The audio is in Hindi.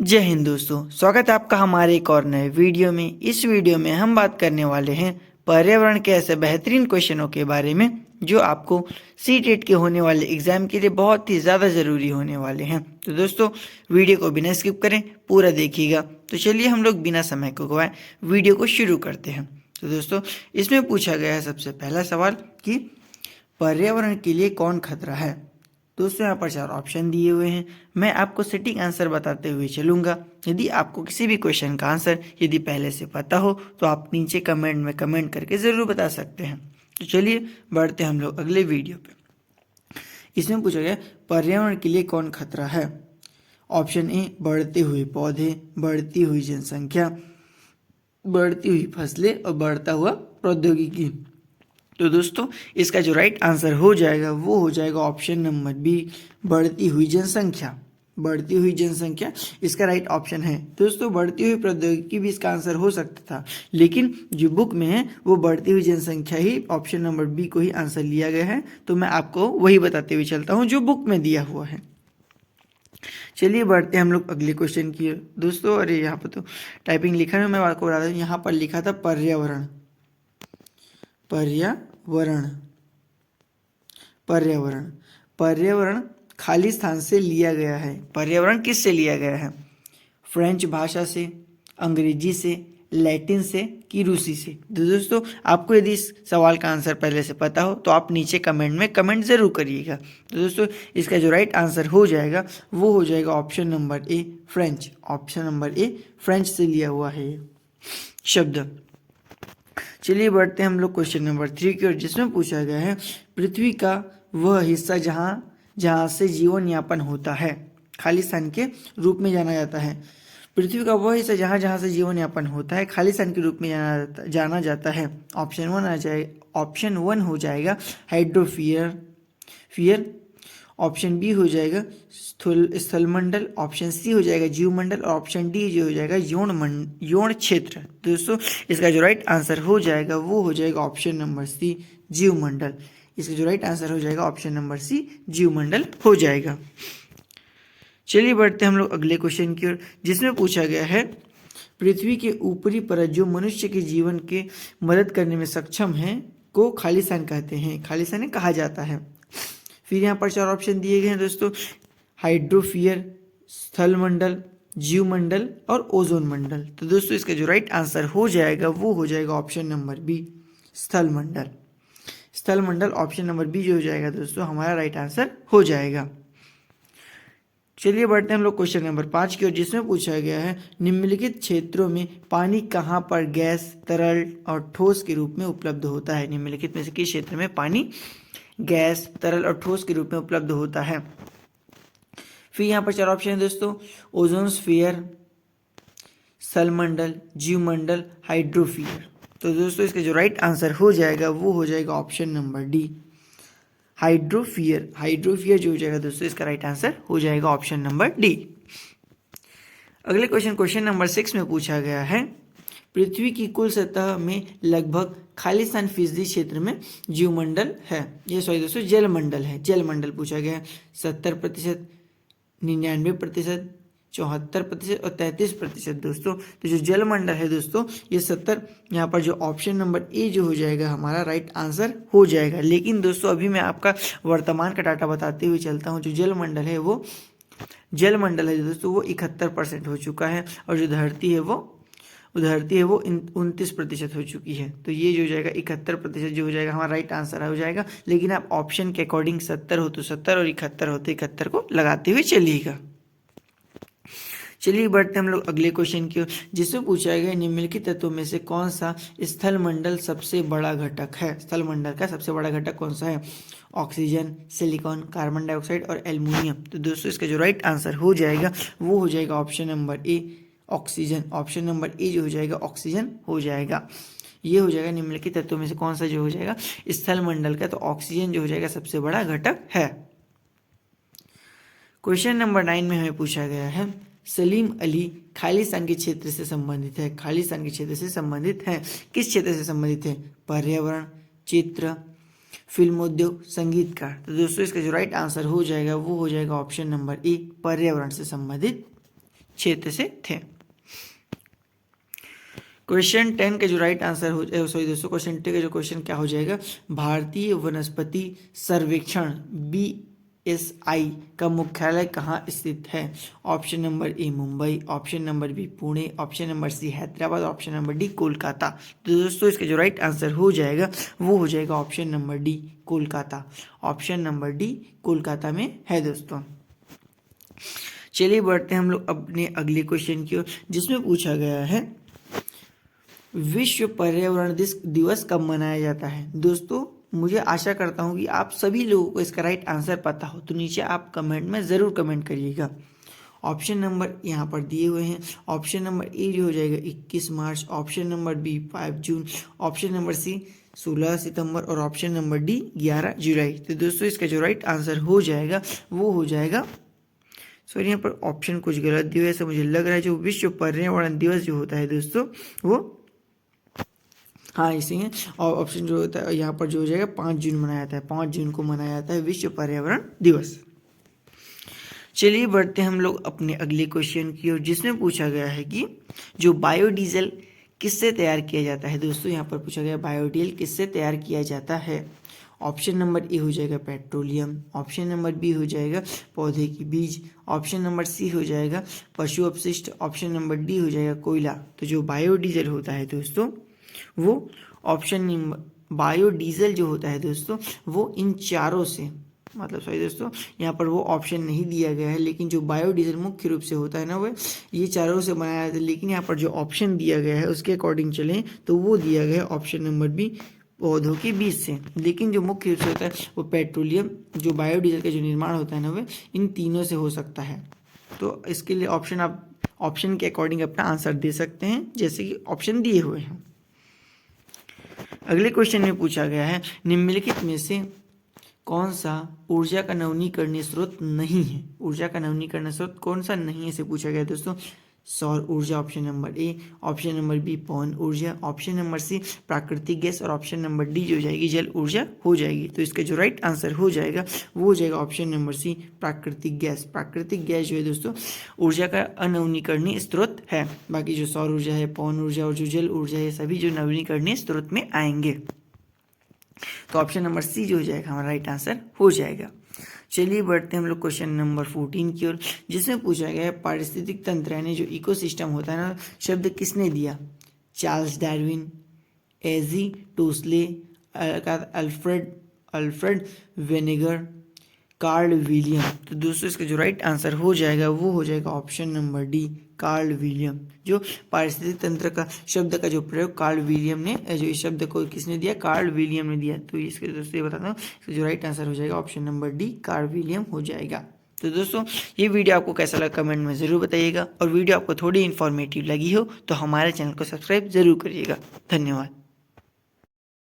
जय हिंद दोस्तों, स्वागत है आपका हमारे एक और नए वीडियो में। इस वीडियो में हम बात करने वाले हैं पर्यावरण के ऐसे बेहतरीन क्वेश्चनों के बारे में जो आपको सीटेट के होने वाले एग्जाम के लिए बहुत ही ज़्यादा ज़रूरी होने वाले हैं। तो दोस्तों, वीडियो को बिना स्किप करें पूरा देखिएगा। तो चलिए हम लोग बिना समय को गवाए वीडियो को शुरू करते हैं। तो दोस्तों, इसमें पूछा गया है सबसे पहला सवाल कि पर्यावरण के लिए कौन खतरा है। दोस्तों, यहाँ पर 4 ऑप्शन दिए हुए हैं। मैं आपको सटीक आंसर बताते हुए चलूंगा। यदि आपको किसी भी क्वेश्चन का आंसर यदि पहले से पता हो तो आप नीचे कमेंट में कमेंट करके ज़रूर बता सकते हैं। तो चलिए बढ़ते हैं हम लोग अगले वीडियो पे। इसमें पूछा गया पर्यावरण के लिए कौन खतरा है। ऑप्शन ए, बढ़ते हुए पौधे, बढ़ती हुई जनसंख्या, बढ़ती हुई फसलें और बढ़ता हुआ प्रौद्योगिकी। तो दोस्तों, इसका जो राइट आंसर हो जाएगा वो हो जाएगा ऑप्शन नंबर बी, बढ़ती हुई जनसंख्या। बढ़ती हुई जनसंख्या इसका राइट ऑप्शन है। दोस्तों, बढ़ती हुई प्रौद्योगिकी भी इसका आंसर हो सकता था, लेकिन जो बुक में है वो बढ़ती हुई जनसंख्या ही ऑप्शन नंबर बी को ही आंसर लिया गया है। तो मैं आपको वही बताते हुए चलता हूँ जो बुक में दिया हुआ है। चलिए बढ़ते हैं हम लोग अगले क्वेश्चन की ओर। दोस्तों, अरे यहाँ पर तो टाइपिंग लिखा है, मैं आपको बता दूँ, यहाँ पर लिखा था पर्यावरण। पर्यावरण पर्यावरण पर्यावरण खाली स्थान से लिया गया है। पर्यावरण किससे लिया गया है? फ्रेंच भाषा से, अंग्रेजी से, लैटिन से कि रूसी से। तो दोस्तों, आपको यदि इस सवाल का आंसर पहले से पता हो तो आप नीचे कमेंट में कमेंट जरूर करिएगा। तो दोस्तों, इसका जो राइट आंसर हो जाएगा वो हो जाएगा ऑप्शन नंबर ए, फ्रेंच। ऑप्शन नंबर ए, फ्रेंच से लिया हुआ है ये शब्द। चलिए बढ़ते हैं हम लोग क्वेश्चन नंबर 3 की ओर, जिसमें पूछा गया है पृथ्वी का वह हिस्सा जहाँ से जीवन यापन होता है। खाली स्थान के रूप में जाना जाता है। पृथ्वी का वह हिस्सा जहाँ से जीवन यापन होता है खाली स्थान के रूप में जाना जाता है। ऑप्शन 1 हो जाएगा हाइड्रोस्फीयर। ऑप्शन बी हो जाएगा स्थलमंडल। ऑप्शन सी हो जाएगा जीवमंडल और ऑप्शन डी जो हो जाएगा यौन क्षेत्र। दोस्तों, इसका जो राइट आंसर हो जाएगा वो हो जाएगा ऑप्शन नंबर सी, जीवमंडल। इसका जो राइट आंसर हो जाएगा ऑप्शन नंबर सी, जीवमंडल हो जाएगा। चलिए बढ़ते हैं हम लोग अगले क्वेश्चन की ओर, जिसमें पूछा गया है पृथ्वी के ऊपरी परत जो मनुष्य के जीवन के मदद करने में सक्षम है को खालिस्तान कहते हैं। खालिस्तान कहा जाता है। फिर यहाँ पर 4 ऑप्शन दिए गए हैं दोस्तों, हाइड्रोस्फीयर, स्थलमंडल, जीवमंडल और ओजोन मंडल। तो दोस्तों, इसका जो राइट आंसर हो जाएगा वो हो जाएगा ऑप्शन नंबर बी, स्थलमंडल। स्थलमंडल ऑप्शन नंबर बी जो हो जाएगा दोस्तों हमारा राइट आंसर हो जाएगा। चलिए बढ़ते हैं हम लोग क्वेश्चन नंबर 5 की ओर, जिसमें पूछा गया है निम्नलिखित क्षेत्रों में पानी कहाँ पर गैस, तरल और ठोस के रूप में उपलब्ध होता है। निम्नलिखित में से किस क्षेत्र में पानी गैस, तरल और ठोस के रूप में उपलब्ध होता है। फिर यहाँ पर 4 ऑप्शन है दोस्तों, ओजोन स्फीयर, स्थलमंडल, जीवमंडल, हाइड्रोस्फीयर। तो दोस्तों, इसका जो राइट आंसर हो जाएगा वो हो जाएगा option number D, hydrosphere. Hydrosphere जो हो जाएगा दोस्तों इसका राइट आंसर हो जाएगा ऑप्शन नंबर डी। अगले क्वेश्चन नंबर 6 में पूछा गया है पृथ्वी की कुल सतह में लगभग खाली स्थान फीसदी क्षेत्र में जीवमंडल है। ये सॉरी दोस्तों, जलमंडल है। जलमंडल पूछा गया है 70%, 99%, 74% और 33%। दोस्तों, तो जो जलमंडल है दोस्तों ये 70, यहाँ पर जो ऑप्शन नंबर ए जो हो जाएगा हमारा राइट आंसर हो जाएगा। लेकिन दोस्तों, अभी मैं आपका वर्तमान का डाटा बताते हुए चलता हूँ। जो जलमंडल है वो 71% हो चुका है और जो धरती है वो 29% हो चुकी है। तो ये जो हो जाएगा 71% जो हो जाएगा हमारा राइट आंसर हो जाएगा। लेकिन आप ऑप्शन के अकॉर्डिंग 70 हो तो 70 और 71 हो तो 71 को लगाते हुए चलिएगा। चलिए बढ़ते हम लोग अगले क्वेश्चन की ओर, जिसमें पूछा गया निम्नलिखित तत्वों में से कौन सा स्थलमंडल सबसे बड़ा घटक है। स्थलमंडल का सबसे बड़ा घटक कौन सा है? ऑक्सीजन, सिलिकॉन, कार्बन डाइऑक्साइड और एल्युमिनियम। तो दोस्तों, इसका जो राइट आंसर हो जाएगा वो हो जाएगा ऑप्शन नंबर ए, ऑक्सीजन। ऑप्शन नंबर ए जो हो जाएगा ऑक्सीजन हो जाएगा। ये हो जाएगा निम्नलिखित तत्वों में से कौन सा जो हो जाएगा स्थलमंडल का, तो ऑक्सीजन जो हो जाएगा सबसे बड़ा घटक है। क्वेश्चन नंबर 9 में हमें पूछा गया है सलीम अली खालिस्तान के क्षेत्र से संबंधित है। खालिस्तान के क्षेत्र से संबंधित है। किस क्षेत्र से संबंधित है? पर्यावरण, चित्र, फिल्म उद्योग, संगीतकार। तो दोस्तों, इसका जो राइट आंसर हो जाएगा वो हो जाएगा ऑप्शन नंबर ए, पर्यावरण से संबंधित क्षेत्र से थे। क्वेश्चन 10 का जो राइट आंसर हो सॉरी दोस्तों, क्वेश्चन 10 का जो क्वेश्चन क्या हो जाएगा, भारतीय वनस्पति सर्वेक्षण BSI का मुख्यालय कहाँ स्थित है? Option number A Mumbai, option number B Pune, option number C Hyderabad, option number D Kolkata. तो दोस्तों इसका जो राइट आंसर हो जाएगा वो हो जाएगा option number D Kolkata. Option number D Kolkata में है दोस्तों। चलिए बढ़ते हैं हम लोग अपने अगले क्वेश्चन की ओर, जिसमें पूछा गया है विश्व पर्यावरण दिवस कब मनाया जाता है? दोस्तों मुझे आशा करता हूं कि आप सभी लोगों को इसका राइट आंसर पता हो, तो नीचे आप कमेंट में ज़रूर कमेंट करिएगा। ऑप्शन नंबर यहाँ पर दिए हुए हैं। ऑप्शन नंबर ए जो हो जाएगा 21 मार्च, ऑप्शन नंबर बी 5 जून, ऑप्शन नंबर सी 16 सितंबर और ऑप्शन नंबर डी 11 जुलाई। तो दोस्तों इसका जो राइट आंसर हो जाएगा वो हो जाएगा, सॉरी यहाँ पर ऑप्शन कुछ गलत दिया है ऐसा मुझे लग रहा है। जो विश्व पर्यावरण दिवस जो होता है दोस्तों वो हाँ इसी है, और ऑप्शन जो होता है यहाँ पर जो हो जाएगा 5 जून मनाया जाता है, 5 जून को मनाया जाता है विश्व पर्यावरण दिवस। चलिए बढ़ते हैं हम लोग अपने अगले क्वेश्चन की ओर, जिसमें पूछा गया है कि जो बायोडीजल किससे तैयार किया जाता है? दोस्तों यहाँ पर पूछा गया बायोडीजल किससे तैयार किया जाता है? ऑप्शन नंबर ए हो जाएगा पेट्रोलियम, ऑप्शन नंबर बी हो जाएगा पौधे की बीज, ऑप्शन नंबर सी हो जाएगा पशु अपशिष्ट, ऑप्शन नंबर डी हो जाएगा कोयला। तो जो बायोडीजल होता है दोस्तों वो ऑप्शन नंबर बायोडीजल जो होता है दोस्तों वो इन चारों से, मतलब सॉरी दोस्तों यहाँ पर वो ऑप्शन नहीं दिया गया है, लेकिन जो बायोडीजल मुख्य रूप से होता है ना वो ये चारों से बनाया जाता है, लेकिन यहाँ पर जो ऑप्शन दिया गया है उसके अकॉर्डिंग चलें तो वो दिया गया है ऑप्शन नंबर बी पौधों के बीज से। लेकिन जो मुख्य रूप से होता है वो पेट्रोलियम, जो बायोडीजल का जो निर्माण होता है ना वो इन तीनों से हो सकता है। तो इसके लिए ऑप्शन आप ऑप्शन के अकॉर्डिंग अपना आंसर दे सकते हैं जैसे कि ऑप्शन दिए हुए हैं। अगले क्वेश्चन में पूछा गया है निम्नलिखित में से कौन सा ऊर्जा का नवीकरणीय स्रोत नहीं है? ऊर्जा का नवीकरणीय स्रोत कौन सा नहीं है इसे पूछा गया दोस्तों। सौर ऊर्जा option number A, option number B पवन ऊर्जा, ऑप्शन नंबर सी प्राकृतिक गैस और ऑप्शन नंबर डी जो जाएगी जल ऊर्जा हो जाएगी। तो इसका जो राइट आंसर हो जाएगा वो हो जाएगा ऑप्शन नंबर सी प्राकृतिक गैस। प्राकृतिक गैस जो है दोस्तों ऊर्जा का अनवीकरणीय स्रोत है। बाकी जो सौर ऊर्जा है, पवन ऊर्जा और जो जल ऊर्जा है सभी जो नवीकरणीय स्रोत में आएंगे। तो ऑप्शन नंबर सी जो हो जाएगा हमारा राइट आंसर हो जाएगा। चलिए बढ़ते हैं हम लोग क्वेश्चन नंबर 14 की ओर, जिसमें पूछा गया है पारिस्थितिक तंत्र यानी जो इकोसिस्टम होता है ना शब्द किसने दिया? चार्ल्स डार्विन, एजी टोसले, अल्फ्रेड वेनेगर, कार्ल विलियम। तो दोस्तों इसका जो राइट आंसर हो जाएगा वो हो जाएगा option number D Karl William. जो पारिस्थितिक तंत्र का शब्द का जो प्रयोग कार्ल विलियम ने, जो इस शब्द को किसने दिया? कार्ल विलियम ने दिया। तो इसके दोस्तों ये बताता हूँ, इसका जो राइट आंसर हो जाएगा option number D Karl William हो जाएगा। तो दोस्तों ये वीडियो आपको कैसा लगा कमेंट में ज़रूर बताइएगा, और वीडियो आपको थोड़ी इन्फॉर्मेटिव लगी हो तो हमारे चैनल को सब्सक्राइब जरूर करिएगा। धन्यवाद।